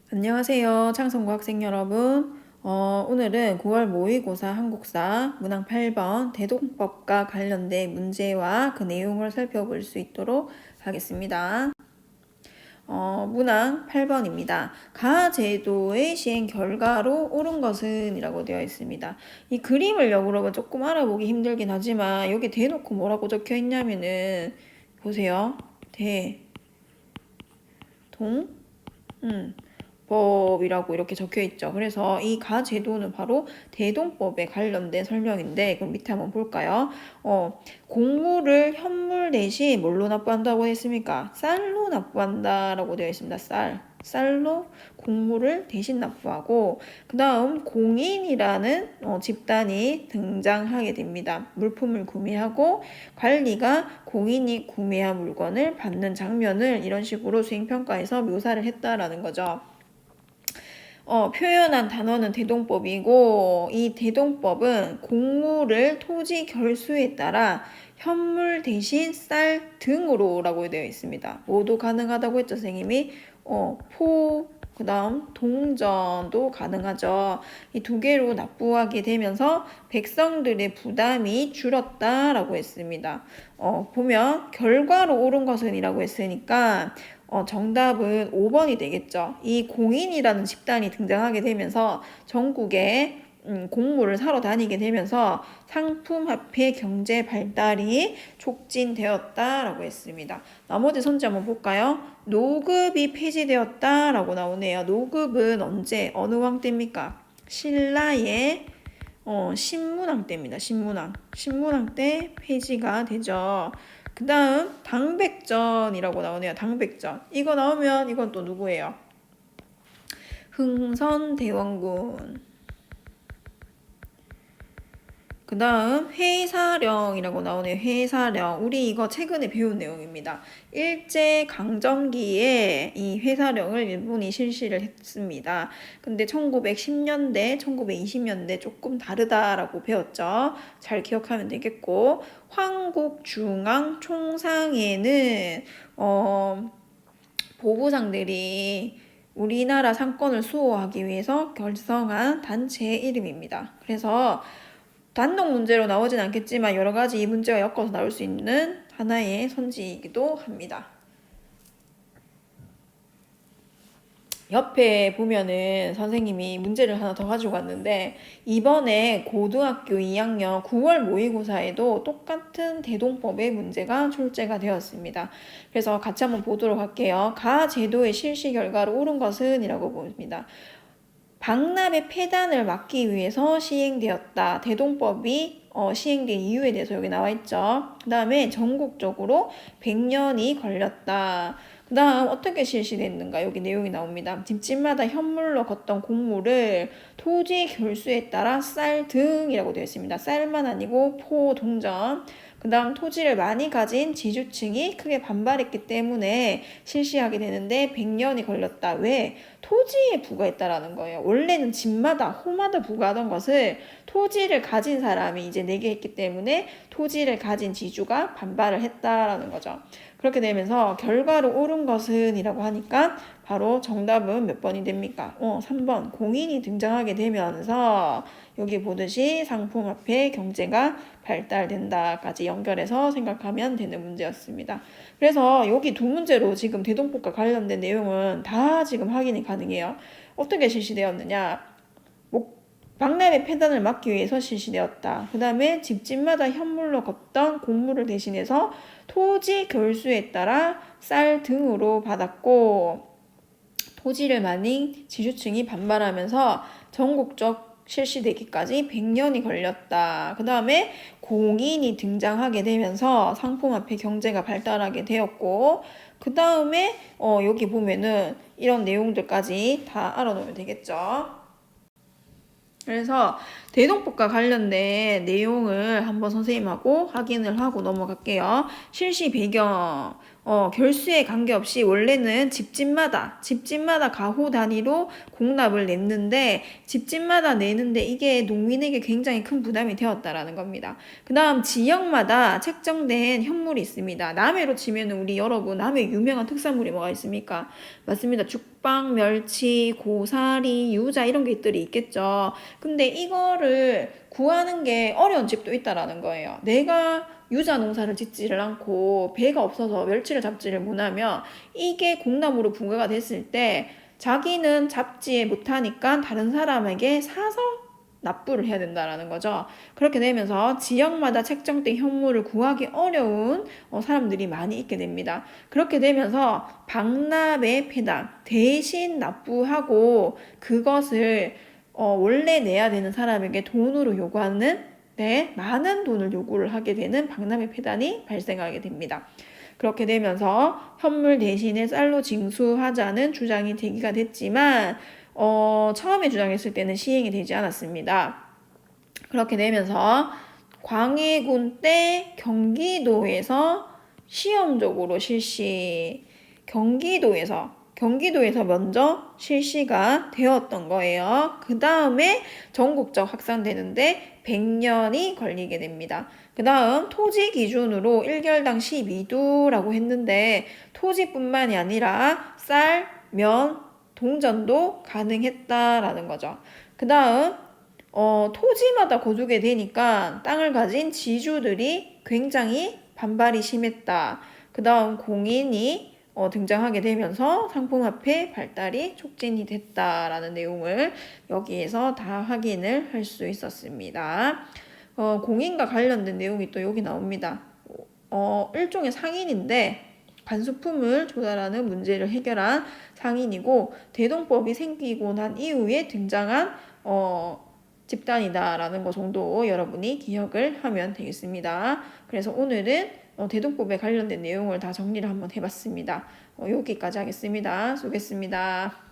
안녕하세요. 창성고 학생 여러분. 오늘은 9월 모의고사 한국사 문항 8번 대동법과 관련된 문제와 그 내용을 살펴볼 수 있도록 하겠습니다. 문항 8번입니다. 가제도의 시행 결과로 옳은 것은 이라고 되어 있습니다. 이 그림을 여러분 조금 알아보기 힘들긴 하지만 여기 대놓고 뭐라고 적혀 있냐면은 보세요. 법이라고 이렇게 적혀 있죠. 그래서 이 가제도는 바로 대동법에 관련된 설명인데 그럼 밑에 한번 볼까요? 곡물을 현물 대신 뭘로 납부한다고 했습니까? 쌀로 납부한다라고 되어 있습니다. 쌀로 곡물을 대신 납부하고 그 다음 공인이라는 집단이 등장하게 됩니다. 물품을 구매하고 관리가 공인이 구매한 물건을 받는 장면을 이런 식으로 수행평가에서 묘사를 했다라는 거죠. 표현한 단어는 대동법이고 이 대동법은 곡물을 토지 결수에 따라 현물 대신 쌀 등으로라고 되어 있습니다. 모두 가능하다고 했죠, 선생님이. 그 다음 동전도 가능하죠. 이 두 개로 납부하게 되면서 백성들의 부담이 줄었다라고 했습니다. 보면 결과로 옳은 것은 이라고 했으니까 정답은 5번이 되겠죠. 이 공인이라는 집단이 등장하게 되면서 전국에 곡물을 사러 다니게 되면서 상품화폐 경제 발달이 촉진되었다라고 했습니다. 나머지 선지 한번 볼까요? 노급이 폐지되었다라고 나오네요. 노급은 언제 어느 왕 때입니까? 신라의 신문왕 때입니다. 신문왕 때 폐지가 되죠. 그 다음 당백전이라고 나오네요. 당백전. 이거 나오면 이건 또 누구예요? 흥선대원군. 그 다음 회사령이라고 나오네요. 회사령. 우리 이거 최근에 배운 내용입니다. 일제강점기에 이 회사령을 일본이 실시를 했습니다. 근데 1910년대, 1920년대 조금 다르다라고 배웠죠. 잘 기억하면 되겠고 황국중앙총상회는 보부상들이 우리나라 상권을 수호하기 위해서 결성한 단체의 이름입니다. 그래서 단독 문제로 나오진 않겠지만 여러 가지 이 문제가 엮어서 나올 수 있는 하나의 선지이기도 합니다. 옆에 보면은 선생님이 문제를 하나 더 가지고 왔는데 이번에 고등학교 2학년 9월 모의고사에도 똑같은 대동법의 문제가 출제가 되었습니다. 그래서 같이 한번 보도록 할게요. 가 제도의 실시 결과로 옳은 것은 이라고 봅니다. 박람회 폐단을 막기 위해서 시행되었다. 대동법이 시행된 이유에 대해서 여기 나와 있죠. 그 다음에 전국적으로 100년이 걸렸다. 그 다음 어떻게 실시됐는가 여기 내용이 나옵니다. 집집마다 현물로 걷던 곡물을 토지 결수에 따라 쌀 등이라고 되어 있습니다. 쌀만 아니고 포, 동전. 그 다음 토지를 많이 가진 지주층이 크게 반발했기 때문에 실시하게 되는데 100년이 걸렸다. 왜? 토지에 부과했다라는 거예요. 원래는 집마다 호마다 부과하던 것을 토지를 가진 사람이 이제 내게 했기 때문에 토지를 가진 지주가 반발을 했다라는 거죠. 그렇게 되면서 결과로 옳은 것은 이라고 하니까 바로 정답은 몇 번이 됩니까? 3번 공인이 등장하게 되면서 여기 보듯이 상품화폐 경제가 발달된다까지 연결해서 생각하면 되는 문제였습니다. 그래서 여기 두 문제로 지금 대동법과 관련된 내용은 다 지금 확인이 가능해요. 어떻게 실시되었느냐? 박람회 폐단을 막기 위해서 실시되었다. 그 다음에 집집마다 현물로 걷던 곡물을 대신해서 토지 결수에 따라 쌀 등으로 받았고 토지를 많이 지주층이 반발하면서 전국적 실시되기까지 100년이 걸렸다. 그 다음에 공인이 등장하게 되면서 상품화폐 경제가 발달하게 되었고 그 다음에 여기 보면은 이런 내용들까지 다 알아놓으면 되겠죠. 그래서 대동법과 관련된 내용을 한번 선생님하고 확인을 하고 넘어갈게요. 실시 배경 결수에 관계없이 원래는 집집마다 가구 단위로 공납을 냈는데 집집마다 내는데 이게 농민에게 굉장히 큰 부담이 되었다라는 겁니다. 그 다음 지역마다 책정된 현물이 있습니다. 남해로 치면 우리 여러분 남해 유명한 특산물이 뭐가 있습니까? 맞습니다. 죽방, 멸치, 고사리, 유자 이런 것들이 있겠죠. 근데 이거를 구하는 게 어려운 집도 있다라는 거예요. 내가 유자 농사를 짓지를 않고 배가 없어서 멸치를 잡지를 못하면 이게 공나무로 부과가 됐을 때 자기는 잡지 못하니까 다른 사람에게 사서 납부를 해야 된다라는 거죠. 그렇게 되면서 지역마다 책정된 현물을 구하기 어려운 사람들이 많이 있게 됩니다. 그렇게 되면서 박납의 폐단, 대신 납부하고 그것을 원래 내야 되는 사람에게 돈으로 요구하는 많은 돈을 요구를 하게 되는 박람회 폐단이 발생하게 됩니다. 그렇게 되면서 현물 대신에 쌀로 징수하자는 주장이 제기가 됐지만 처음에 주장했을 때는 시행이 되지 않았습니다. 그렇게 되면서 광해군 때 경기도에서 시험적으로 경기도에서 먼저 실시가 되었던 거예요. 그 다음에 전국적 확산되는데 100년이 걸리게 됩니다. 그 다음 토지 기준으로 1결당 12두라고 했는데 토지뿐만이 아니라 쌀, 면, 동전도 가능했다라는 거죠. 그 다음 토지마다 거두게 되니까 땅을 가진 지주들이 굉장히 반발이 심했다. 그 다음 공인이 등장하게 되면서 상품화폐 발달이 촉진이 됐다라는 내용을 여기에서 다 확인을 할 수 있었습니다. 공인과 관련된 내용이 또 여기 나옵니다. 일종의 상인인데 반수품을 조달하는 문제를 해결한 상인이고 대동법이 생기고 난 이후에 등장한 집단이다라는 거 정도 여러분이 기억을 하면 되겠습니다. 그래서 오늘은 대동법에 관련된 내용을 다 정리를 한번 해봤습니다. 여기까지 하겠습니다. 수고했습니다.